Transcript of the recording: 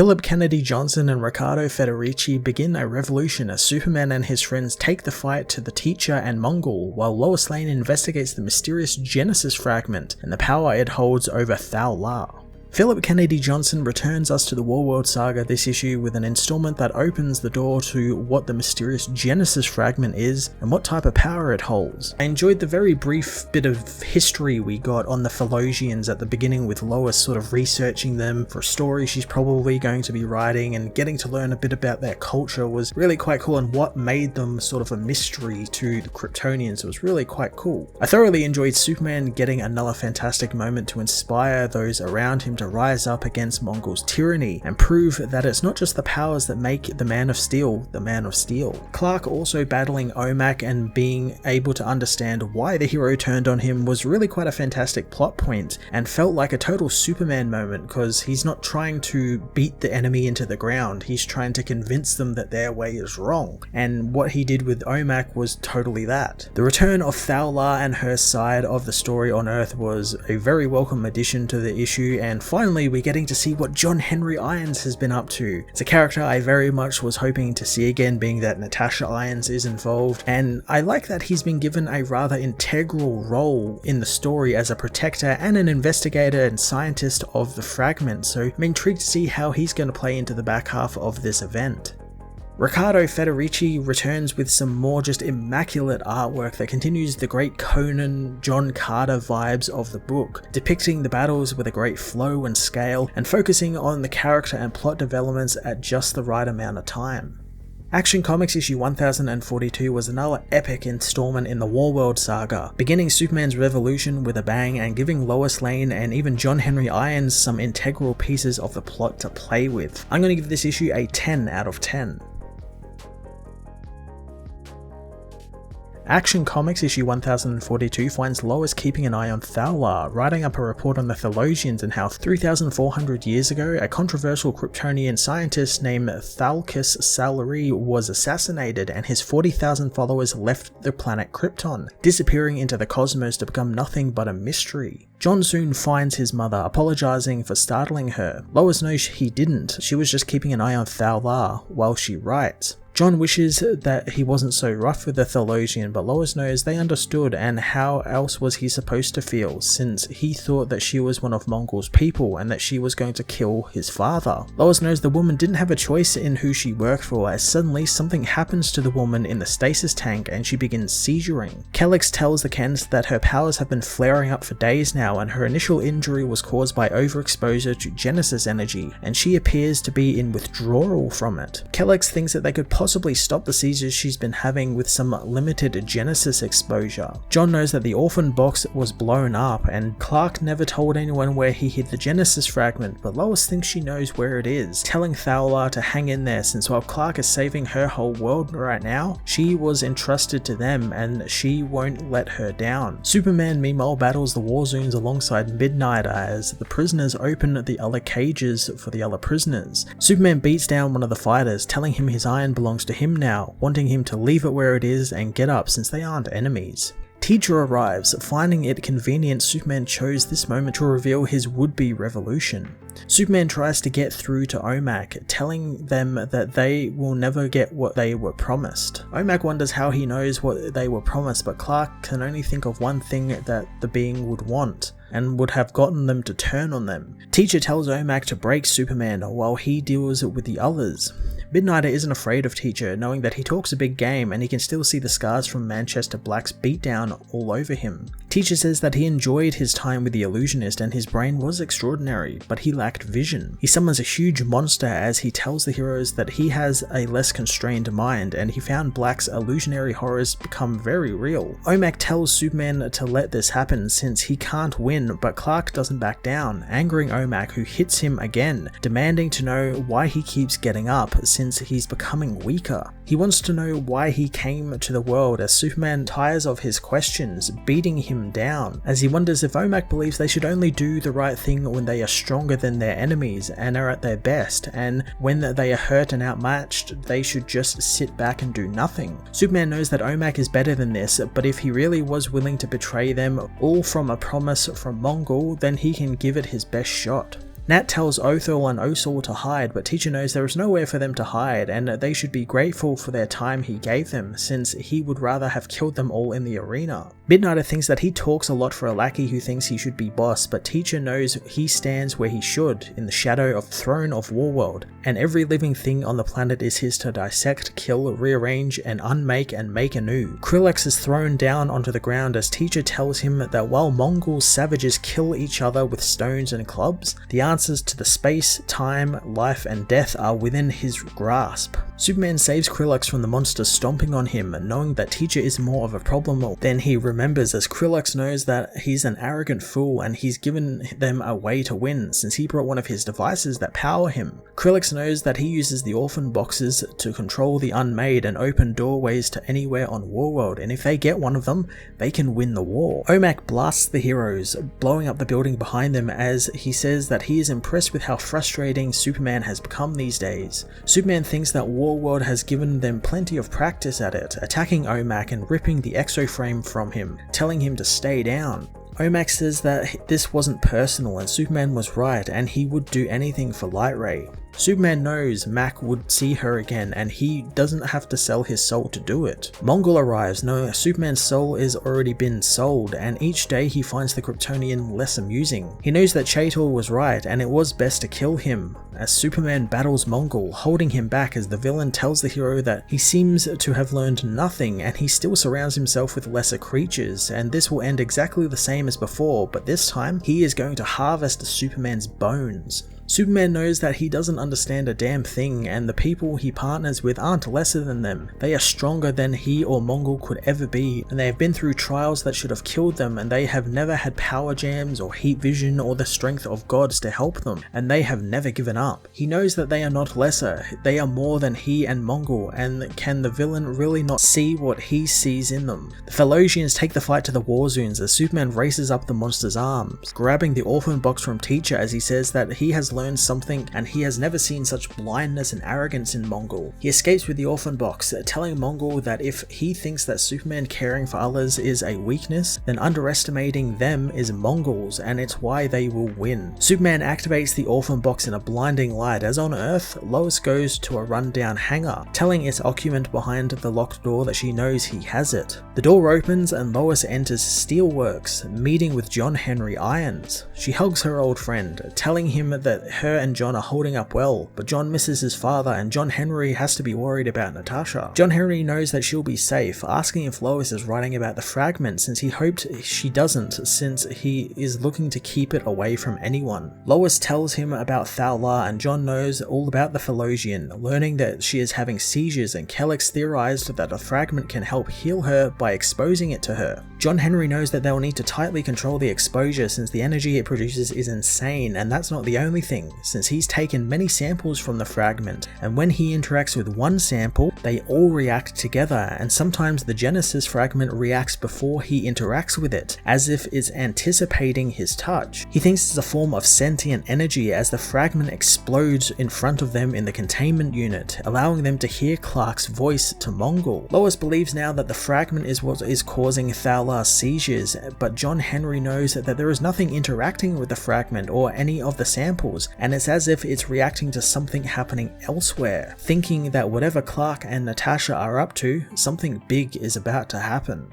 Philip Kennedy Johnson and Riccardo Federici begin a revolution as Superman and his friends take the fight to the Teacher and Mongul, while Lois Lane investigates the mysterious Genesis Fragment and the power it holds over Thal-La. Philip Kennedy Johnson returns us to the WARWORLD saga this issue with an installment that opens the door to what the mysterious Genesis Fragment is and what type of power it holds. I enjoyed the very brief bit of history we got on the Philosians at the beginning, with Lois sort of researching them for a story she's probably going to be writing, and getting to learn a bit about their culture was really quite cool, and what made them sort of a mystery to the Kryptonians was really quite cool. I thoroughly enjoyed Superman getting another fantastic moment to inspire those around him to rise up against Mongul's tyranny and prove that it's not just the powers that make the Man of Steel the Man of Steel. Clark also battling OMAC and being able to understand why the hero turned on him was really quite a fantastic plot point, and felt like a total Superman moment, because he's not trying to beat the enemy into the ground, he's trying to convince them that their way is wrong, and what he did with OMAC was totally that. The return of Thal-La and her side of the story on Earth was a very welcome addition to the issue, and finally we're getting to see what John Henry Irons has been up to. It's a character I very much was hoping to see again, being that Natasha Irons is involved, and I like that he's been given a rather integral role in the story as a protector and an investigator and scientist of the fragment, so I'm intrigued to see how he's going to play into the back half of this event. Riccardo Federici returns with some more just immaculate artwork that continues the great Conan, John Carter vibes of the book, depicting the battles with a great flow and scale, and focusing on the character and plot developments at just the right amount of time. Action Comics issue 1042 was another epic installment in the WARWORLD saga, beginning Superman's revolution with a bang and giving Lois Lane and even John Henry Irons some integral pieces of the plot to play with. I'm going to give this issue a 10 out of 10. Action Comics issue 1042 finds Lois keeping an eye on Thal-La, writing up a report on the Philosians and how 3,400 years ago a controversial Kryptonian scientist named Thalkus Salary was assassinated and his 40,000 followers left the planet Krypton, disappearing into the cosmos to become nothing but a mystery. John soon finds his mother, apologizing for startling her. Lois knows he didn't, she was just keeping an eye on Thal-La while she writes. John wishes that he wasn't so rough with the Thalosian, but Lois knows they understood, and how else was he supposed to feel, since he thought that she was one of Mongul's people and that she was going to kill his father. Lois knows the woman didn't have a choice in who she worked for, as suddenly something happens to the woman in the stasis tank and she begins seizuring. Kellex tells the Kents that her powers have been flaring up for days now, and her initial injury was caused by overexposure to Genesis energy, and she appears to be in withdrawal from it. Kellex thinks that they could possibly stop the seizures she's been having with some limited Genesis exposure. John knows that the orphan box was blown up, and Clark never told anyone where he hid the Genesis fragment, but Lois thinks she knows where it is, telling Thal-La to hang in there, since while Clark is saving her whole world right now, she was entrusted to them and she won't let her down. Superman meanwhile battles the Warzoons alongside Midnighter as the prisoners open the other cages for the other prisoners. Superman beats down one of the fighters, telling him his iron belongs to him now, wanting him to leave it where it is and get up since they aren't enemies. Teacher arrives, finding it convenient Superman chose this moment to reveal his would-be revolution. Superman tries to get through to OMAC, telling them that they will never get what they were promised. OMAC wonders how he knows what they were promised, but Clark can only think of one thing that the being would want, and would have gotten them to turn on them. Teacher tells OMAC to break Superman while he deals with the others. Midnighter isn't afraid of Teacher, knowing that he talks a big game and he can still see the scars from Manchester Black's beatdown all over him. Teacher says that he enjoyed his time with the illusionist and his brain was extraordinary, but he lacked vision. He summons a huge monster as he tells the heroes that he has a less constrained mind, and he found Black's illusionary horrors become very real. OMAC tells Superman to let this happen since he can't win, but Clark doesn't back down, angering OMAC, who hits him again, demanding to know why he keeps getting up since he's becoming weaker. He wants to know why he came to the world, as Superman tires of his questions, beating him down, as he wonders if OMAC believes they should only do the right thing when they are stronger than their enemies and are at their best, and when they are hurt and outmatched, they should just sit back and do nothing. Superman knows that OMAC is better than this, but if he really was willing to betray them, all from a promise from Mongul, then he can give it his best shot. Nat tells Othel and Osel to hide, but Teacher knows there is nowhere for them to hide and they should be grateful for their time he gave them, since he would rather have killed them all in the arena. Midnighter thinks that he talks a lot for a lackey who thinks he should be boss, but Teacher knows he stands where he should, in the shadow of the throne of WARWORLD, and every living thing on the planet is his to dissect, kill, rearrange, and unmake and make anew. Krillex is thrown down onto the ground as Teacher tells him that while Mongul savages kill each other with stones and clubs, the answers to the space, time, life, and death are within his grasp. Superman saves Krillex from the monsters stomping on him, knowing that Teacher is more of a problem than he remembers, as Krillex knows that he's an arrogant fool and he's given them a way to win since he brought one of his devices that power him. Krillex knows that he uses the orphan boxes to control the unmade and open doorways to anywhere on WARWORLD, and if they get one of them, they can win the war. OMAC blasts the heroes, blowing up the building behind them as he says that he is impressed with how frustrating Superman has become these days. Superman thinks that WARWORLD has given them plenty of practice at it, attacking OMAC and ripping the exoframe from him, telling him to stay down. OMAC says that this wasn't personal and Superman was right and he would do anything for Lightray. Superman knows Mac would see her again and he doesn't have to sell his soul to do it. Mongul arrives knowing that Superman's soul is already been sold, and each day he finds the Kryptonian less amusing. He knows that Chator was right and it was best to kill him, as Superman battles Mongul, holding him back as the villain tells the hero that he seems to have learned nothing and he still surrounds himself with lesser creatures, and this will end exactly the same as before, but this time he is going to harvest Superman's bones. Superman knows that he doesn't understand a damn thing and the people he partners with aren't lesser than them. They are stronger than he or Mongul could ever be, and they have been through trials that should have killed them, and they have never had power jams or heat vision or the strength of gods to help them, and they have never given up. He knows that they are not lesser, they are more than he and Mongul, and can the villain really not see what he sees in them? The Thelosians take the fight to the war zones as Superman races up the monster's arms, grabbing the orphan box from Teacher as he says that he has learned something and he has never seen such blindness and arrogance in Mongul. He escapes with the orphan box, telling Mongul that if he thinks that Superman caring for others is a weakness, then underestimating them is Mongul's and it's why they will win. Superman activates the orphan box in a blinding light as on Earth, Lois goes to a rundown hangar, telling its occupant behind the locked door that she knows he has it. The door opens and Lois enters Steelworks, meeting with John Henry Irons. She hugs her old friend, telling him that her and John are holding up well, but John misses his father and John Henry has to be worried about Natasha. John Henry knows that she'll be safe, asking if Lois is writing about the fragment since he hoped she doesn't, since he is looking to keep it away from anyone. Lois tells him about Thal-La and John knows all about the Thelosian, learning that she is having seizures, and Kellex theorized that a fragment can help heal her by exposing it to her. John Henry knows that they'll need to tightly control the exposure since the energy it produces is insane, and that's not the only thing, since he's taken many samples from the fragment, and when he interacts with one sample, they all react together, and sometimes the Genesis Fragment reacts before he interacts with it, as if it's anticipating his touch. He thinks it's a form of sentient energy as the fragment explodes in front of them in the containment unit, allowing them to hear Clark's voice to Mongul. Lois believes now that the fragment is what is causing Thal-La's seizures, but John Henry knows that there is nothing interacting with the fragment or any of the samples, and it's as if it's reacting to something happening elsewhere, thinking that whatever Clark and Natasha are up to, something big is about to happen.